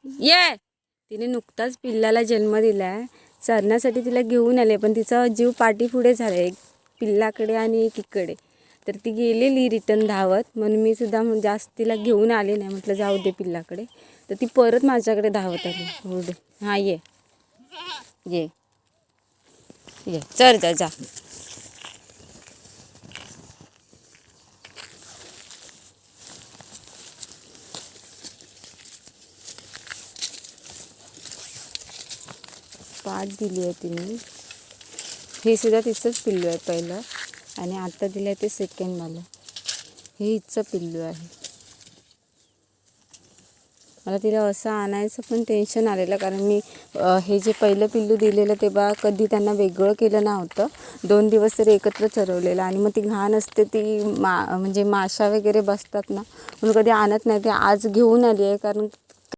ये तिने नुकताच पिल्लाला जन्म दिलाय, चरण्यासाठी तिला घेऊन आले, पण तिचा जीव पाठीपुढे झाला, एक पिल्लाकडे आणि एक इकडे. तर ती गेलेली रिटर्न धावत, म्हणून मी सुद्धा जास्त तिला घेऊन आले नाही, म्हटलं जाऊ दे पिल्लाकडे. तर ती परत माझ्याकडे धावत आली. ओढ हां ये ये ये चल जा जा. पाच दिली आहे तिने. हे सुद्धा तिचंच पिल्लू आहे पहिलं, आणि आता दिलं आहे ते सेकंड मला. हे हिचं पिल्लू आहे. मला तिला असं आणायचं पण टेन्शन आलेलं, कारण मी हे जे पहिलं पिल्लू दिलेलं तेव्हा कधी त्यांना वेगळं केलं नव्हतं. 2 दिवस तरी एकत्र चरवलेलं, आणि मग ती घाण असते ती म्हणजे माशा वगैरे बसतात ना, म्हणून कधी आणत नाही. ते आज घेऊन आली आहे, कारण